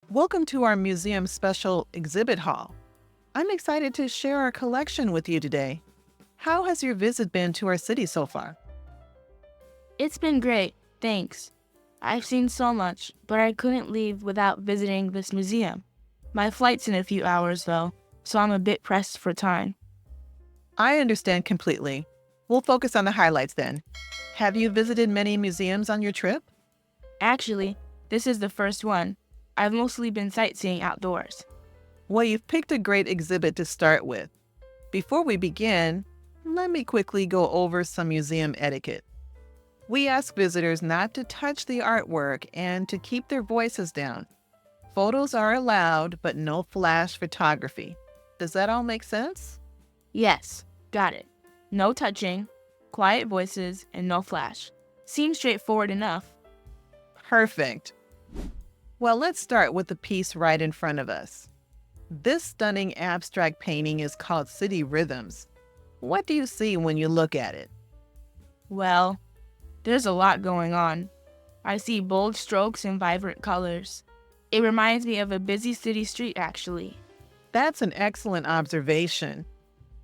Welcome to our museum special exhibit hall. I'm excited to share our collection with you today. How has your visit been to our city so far? It's been great, thanks. I've seen so much, but I couldn't leave without visiting this museum. My flight's in a few hours, though, so I'm a bit pressed for time. I understand completely. We'll focus on the highlights then. Have you visited many museums on your trip? Actually, this is the first one. I've mostly been sightseeing outdoors. Well, you've picked a great exhibit to start with. Before we begin, let me quickly go over some museum etiquette. We ask visitors not to touch the artwork and to keep their voices down. Photos are allowed, but no flash photography. Does that all make sense? Yes, got it. No touching, quiet voices, and no flash. Seems straightforward enough. Perfect. Well, let's start with the piece right in front of us. This stunning abstract painting is called City Rhythms. What do you see when you look at it? Well, there's a lot going on. I see bold strokes and vibrant colors. It reminds me of a busy city street, actually. That's an excellent observation.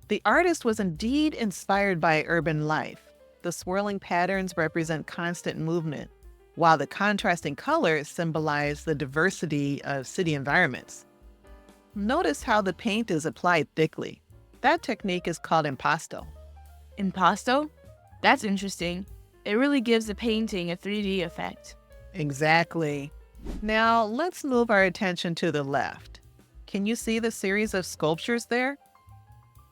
The artist was indeed inspired by urban life. The swirling patterns represent constant movement, while the contrasting colors symbolize the diversity of city environments. Notice how the paint is applied thickly. That technique is called impasto. Impasto? That's interesting. It really gives the painting a 3D effect. Exactly. Now, let's move our attention to the left. Can you see the series of sculptures there?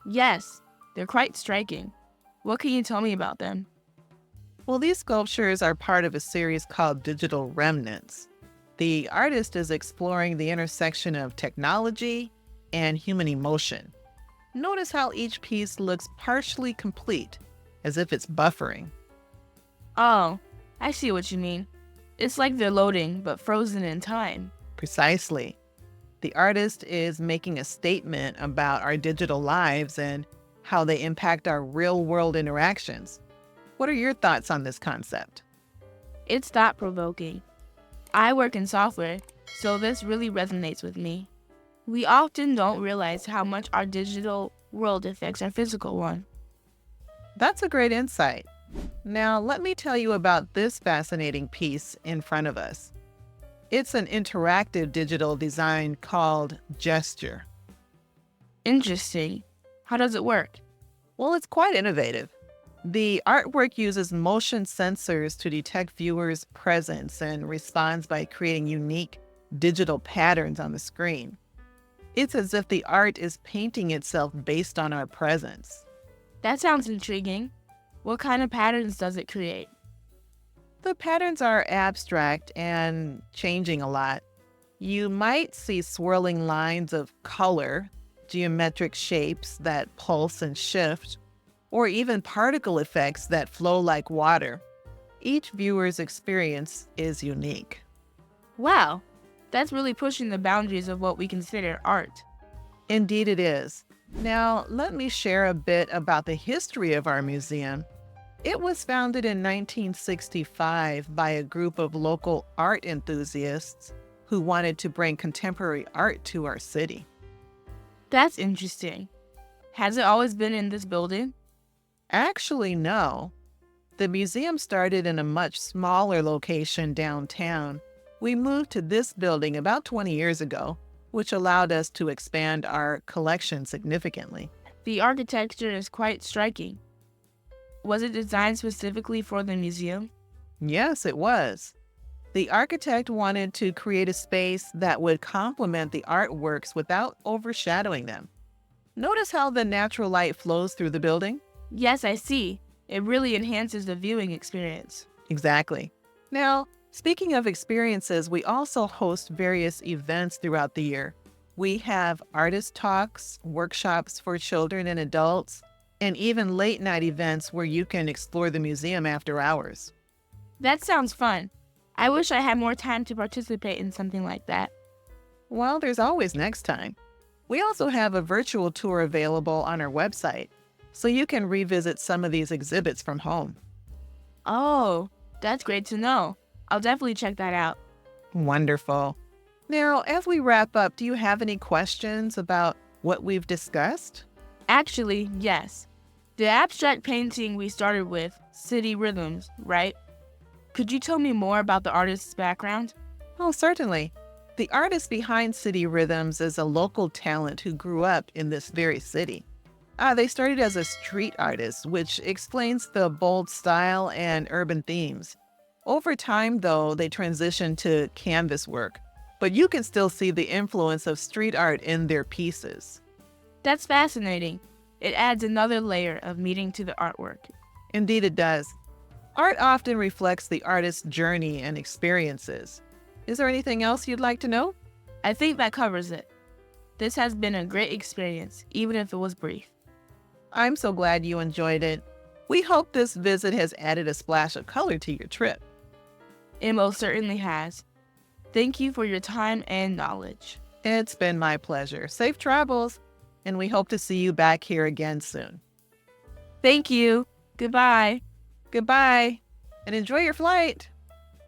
Yes, they're quite striking. What can you tell me about them? Well, these sculptures are part of a series called Digital Remnants. The artist is exploring the intersection of technology and human emotion. Notice how each piece looks partially complete, as if it's buffering. Oh, I see what you mean. It's like they're loading, but frozen in time. Precisely. The artist is making a statement about our digital lives and how they impact our real-world interactions. What are your thoughts on this concept? It's thought-provoking. I work in software, so this really resonates with me. We often don't realize how much our digital world affects our physical one. That's a great insight. Now, let me tell you about this fascinating piece in front of us. It's an interactive digital design called Gesture. Interesting. How does it work? Well, it's quite innovative. The artwork uses motion sensors to detect viewers' presence and responds by creating unique digital patterns on the screen. It's as if the art is painting itself based on our presence. That sounds intriguing. What kind of patterns does it create? The patterns are abstract and changing a lot. You might see swirling lines of color, geometric shapes that pulse and shift, or even particle effects that flow like water. Each viewer's experience is unique. Wow, that's really pushing the boundaries of what we consider art. Indeed it is. Now, let me share a bit about the history of our museum. It was founded in 1965 by a group of local art enthusiasts who wanted to bring contemporary art to our city. That's interesting. Has it always been in this building? Actually, no. The museum started in a much smaller location downtown. We moved to this building about 20 years ago, which allowed us to expand our collection significantly. The architecture is quite striking. Was it designed specifically for the museum? Yes, it was. The architect wanted to create a space that would complement the artworks without overshadowing them. Notice how the natural light flows through the building? Yes, I see. It really enhances the viewing experience. Exactly. Now, speaking of experiences, we also host various events throughout the year. We have artist talks, workshops for children and adults, and even late night events where you can explore the museum after hours. That sounds fun. I wish I had more time to participate in something like that. Well, there's always next time. We also have a virtual tour available on our website, so you can revisit some of these exhibits from home. Oh, that's great to know. I'll definitely check that out. Wonderful. Now, as we wrap up, do you have any questions about what we've discussed? Actually, yes. The abstract painting we started with, City Rhythms, right? Could you tell me more about the artist's background? Oh, certainly. The artist behind City Rhythms is a local talent who grew up in this very city. They started as a street artist, which explains the bold style and urban themes. Over time, though, they transitioned to canvas work, but you can still see the influence of street art in their pieces. That's fascinating. It adds another layer of meaning to the artwork. Indeed, it does. Art often reflects the artist's journey and experiences. Is there anything else you'd like to know? I think that covers it. This has been a great experience, even if it was brief. I'm so glad you enjoyed it. We hope this visit has added a splash of color to your trip. It most certainly has. Thank you for your time and knowledge. It's been my pleasure. Safe travels, and we hope to see you back here again soon. Thank you. Goodbye. Goodbye, and enjoy your flight.